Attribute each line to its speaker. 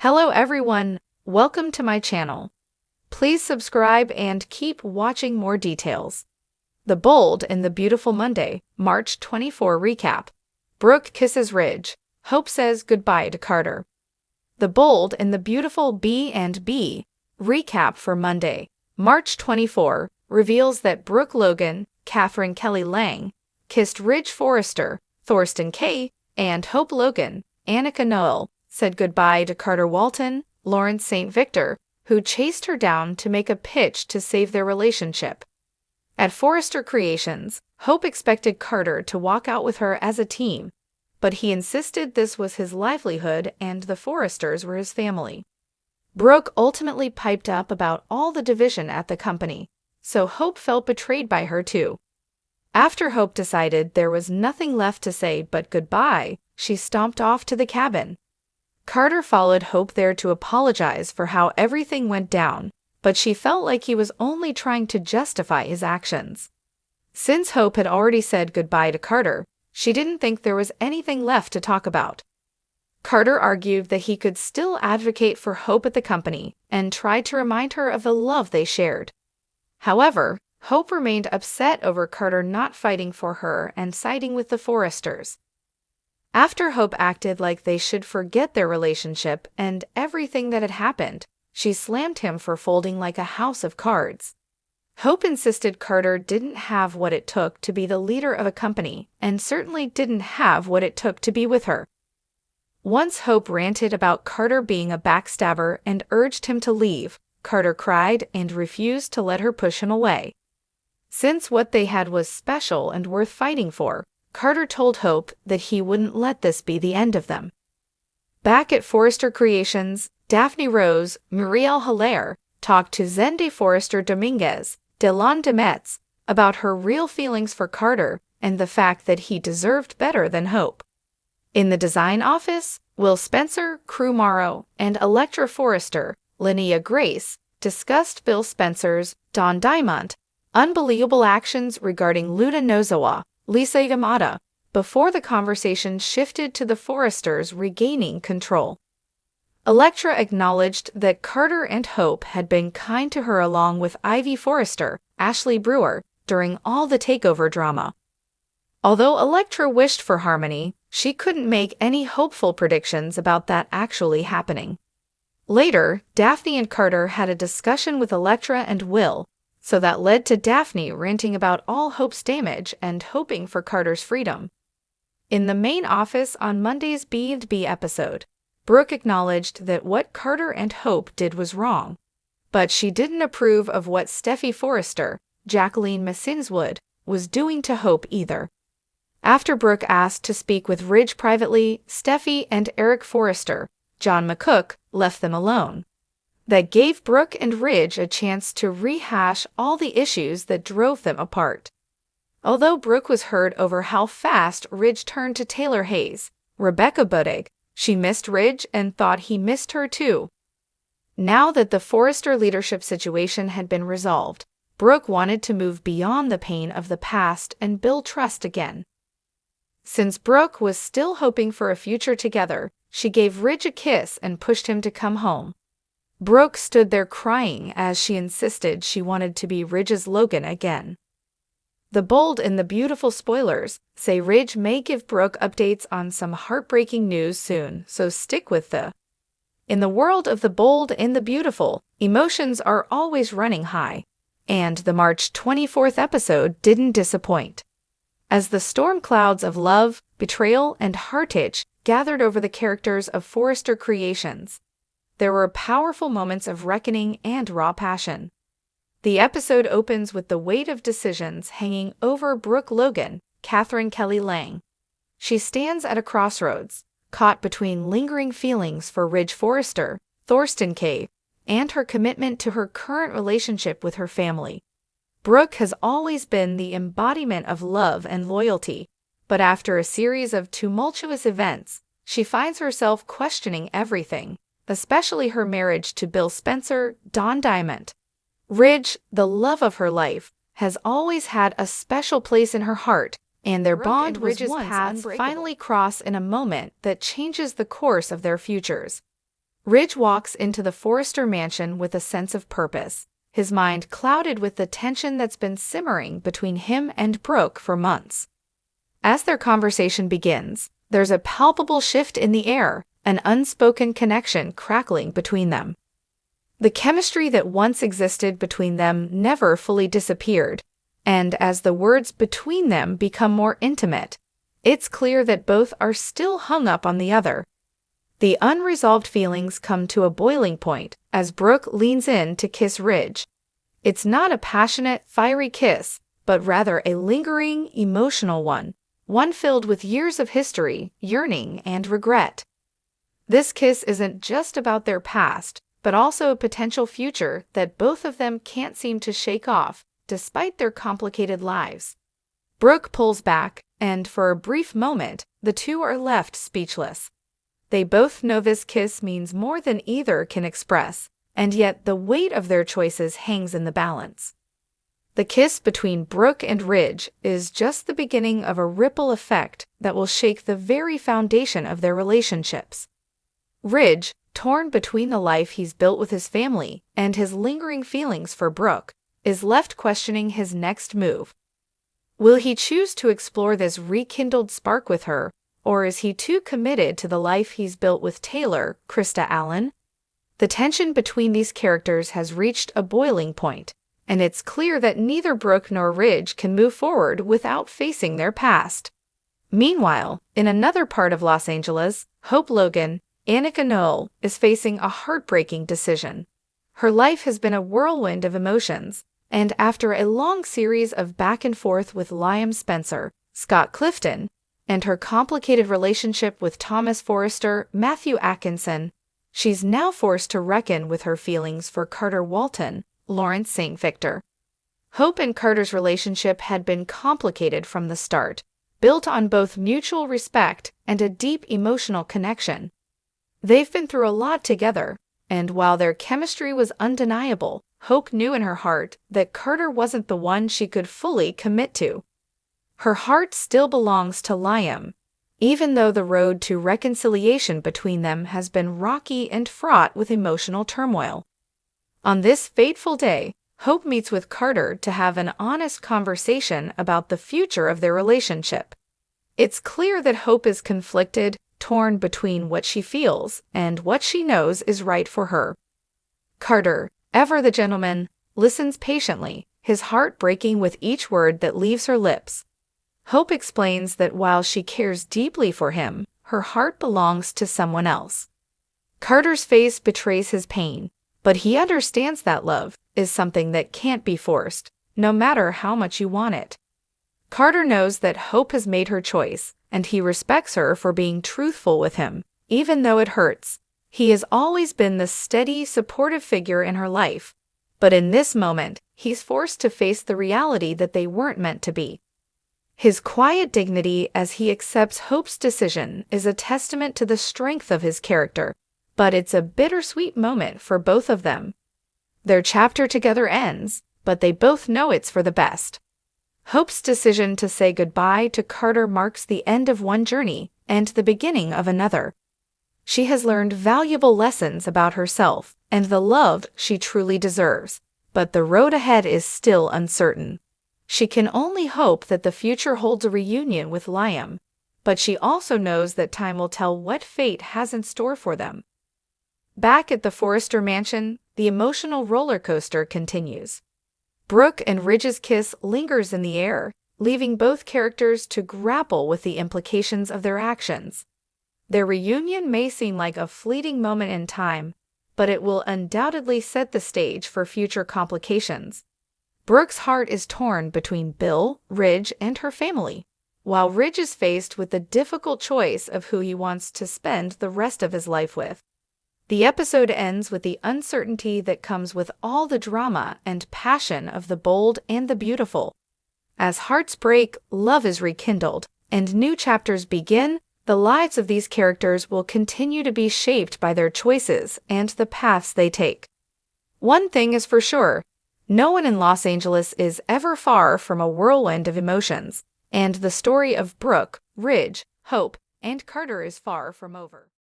Speaker 1: Hello everyone, welcome to my channel. Please subscribe and keep watching more details. The Bold and the Beautiful Monday, March 24 recap. Brooke kisses Ridge. Hope says goodbye to Carter. The Bold and the Beautiful B&B recap for Monday, March 24, reveals that Brooke Logan, Katherine Kelly Lang, kissed Ridge Forrester, Thorsten K, and Hope Logan, Annika Noel, said goodbye to Carter Walton, Lawrence St. Victor, who chased her down to make a pitch to save their relationship. At Forrester Creations, Hope expected Carter to walk out with her as a team, but he insisted this was his livelihood and the Forresters were his family. Brooke ultimately piped up about all the division at the company, so Hope felt betrayed by her too. After Hope decided there was nothing left to say but goodbye, she stomped off to the cabin. Carter followed Hope there to apologize for how everything went down, but she felt like he was only trying to justify his actions. Since Hope had already said goodbye to Carter, she didn't think there was anything left to talk about. Carter argued that he could still advocate for Hope at the company and tried to remind her of the love they shared. However, Hope remained upset over Carter not fighting for her and siding with the Forresters. After Hope acted like they should forget their relationship and everything that had happened, she slammed him for folding like a house of cards. Hope insisted Carter didn't have what it took to be the leader of a company and certainly didn't have what it took to be with her. Once Hope ranted about Carter being a backstabber and urged him to leave, Carter cried and refused to let her push him away. Since what they had was special and worth fighting for, Carter told Hope that he wouldn't let this be the end of them. Back at Forrester Creations, Daphne Rose, Muriel Hilaire, talked to Zende Forrester Dominguez, Delon Demetz, about her real feelings for Carter and the fact that he deserved better than Hope. In the design office, Will Spencer, Crew Morrow, and Electra Forrester, Linnea Grace, discussed Bill Spencer's Don Diamond unbelievable actions regarding Luda Nozawa, Lisa Yamada, before the conversation shifted to the Forresters regaining control. Electra acknowledged that Carter and Hope had been kind to her along with Ivy Forrester, Ashley Brewer, during all the takeover drama. Although Electra wished for harmony, she couldn't make any hopeful predictions about that actually happening. Later, Daphne and Carter had a discussion with Electra and Will, so that led to Daphne ranting about all Hope's damage and hoping for Carter's freedom. In the main office on Monday's B&B episode, Brooke acknowledged that what Carter and Hope did was wrong, but she didn't approve of what Steffi Forrester, Jacqueline Massinswood, was doing to Hope either. After Brooke asked to speak with Ridge privately, Steffi and Eric Forrester, John McCook, left them alone. That gave Brooke and Ridge a chance to rehash all the issues that drove them apart. Although Brooke was hurt over how fast Ridge turned to Taylor Hayes, Rebecca Budig, she missed Ridge and thought he missed her too. Now that the Forrester leadership situation had been resolved, Brooke wanted to move beyond the pain of the past and build trust again. Since Brooke was still hoping for a future together, she gave Ridge a kiss and pushed him to come home. Brooke stood there crying as she insisted she wanted to be Ridge's Logan again. The Bold and the Beautiful spoilers say Ridge may give Brooke updates on some heartbreaking news soon, so stick with the. In the world of the Bold and the Beautiful, emotions are always running high, and the March 24th episode didn't disappoint. As the storm clouds of love, betrayal, and heartache gathered over the characters of Forrester Creations, there were powerful moments of reckoning and raw passion. The episode opens with the weight of decisions hanging over Brooke Logan, Katherine Kelly Lang. She stands at a crossroads, caught between lingering feelings for Ridge Forrester, Thorsten K, and her commitment to her current relationship with her family. Brooke has always been the embodiment of love and loyalty, but after a series of tumultuous events, she finds herself questioning everything, especially her marriage to Bill Spencer, Don Diamond. Ridge, the love of her life, has always had a special place in her heart, and their bond and Ridge's paths finally cross in a moment that changes the course of their futures. Ridge walks into the Forrester mansion with a sense of purpose, his mind clouded with the tension that's been simmering between him and Brooke for months. As their conversation begins, there's a palpable shift in the air, an unspoken connection crackling between them. The chemistry that once existed between them never fully disappeared, and as the words between them become more intimate, it's clear that both are still hung up on the other. The unresolved feelings come to a boiling point as Brooke leans in to kiss Ridge. It's not a passionate, fiery kiss, but rather a lingering, emotional one filled with years of history, yearning, and regret. This kiss isn't just about their past, but also a potential future that both of them can't seem to shake off, despite their complicated lives. Brooke pulls back, and for a brief moment, the two are left speechless. They both know this kiss means more than either can express, and yet the weight of their choices hangs in the balance. The kiss between Brooke and Ridge is just the beginning of a ripple effect that will shake the very foundation of their relationships. Ridge, torn between the life he's built with his family and his lingering feelings for Brooke, is left questioning his next move. Will he choose to explore this rekindled spark with her, or is he too committed to the life he's built with Taylor, Krista Allen? The tension between these characters has reached a boiling point, and it's clear that neither Brooke nor Ridge can move forward without facing their past. Meanwhile, in another part of Los Angeles, Hope Logan, Annika Noel, is facing a heartbreaking decision. Her life has been a whirlwind of emotions, and after a long series of back and forth with Liam Spencer, Scott Clifton, and her complicated relationship with Thomas Forrester, Matthew Atkinson, she's now forced to reckon with her feelings for Carter Walton, Lawrence St. Victor. Hope and Carter's relationship had been complicated from the start, built on both mutual respect and a deep emotional connection. They've been through a lot together, and while their chemistry was undeniable, Hope knew in her heart that Carter wasn't the one she could fully commit to. Her heart still belongs to Liam, even though the road to reconciliation between them has been rocky and fraught with emotional turmoil. On this fateful day, Hope meets with Carter to have an honest conversation about the future of their relationship. It's clear that Hope is conflicted, torn between what she feels and what she knows is right for her. Carter, ever the gentleman, listens patiently, his heart breaking with each word that leaves her lips. Hope explains that while she cares deeply for him, her heart belongs to someone else. Carter's face betrays his pain, but he understands that love is something that can't be forced, no matter how much you want it. Carter knows that Hope has made her choice, and he respects her for being truthful with him, even though it hurts. He has always been the steady, supportive figure in her life, but in this moment, he's forced to face the reality that they weren't meant to be. His quiet dignity as he accepts Hope's decision is a testament to the strength of his character, but it's a bittersweet moment for both of them. Their chapter together ends, but they both know it's for the best. Hope's decision to say goodbye to Carter marks the end of one journey and the beginning of another. She has learned valuable lessons about herself and the love she truly deserves, but the road ahead is still uncertain. She can only hope that the future holds a reunion with Liam, but she also knows that time will tell what fate has in store for them. Back at the Forrester mansion, the emotional roller coaster continues. Brooke and Ridge's kiss lingers in the air, leaving both characters to grapple with the implications of their actions. Their reunion may seem like a fleeting moment in time, but it will undoubtedly set the stage for future complications. Brooke's heart is torn between Bill, Ridge, and her family, while Ridge is faced with the difficult choice of who he wants to spend the rest of his life with. The episode ends with the uncertainty that comes with all the drama and passion of the bold and the beautiful. As hearts break, love is rekindled, and new chapters begin. The lives of these characters will continue to be shaped by their choices and the paths they take. One thing is for sure, no one in Los Angeles is ever far from a whirlwind of emotions, and the story of Brooke, Ridge, Hope, and Carter is far from over.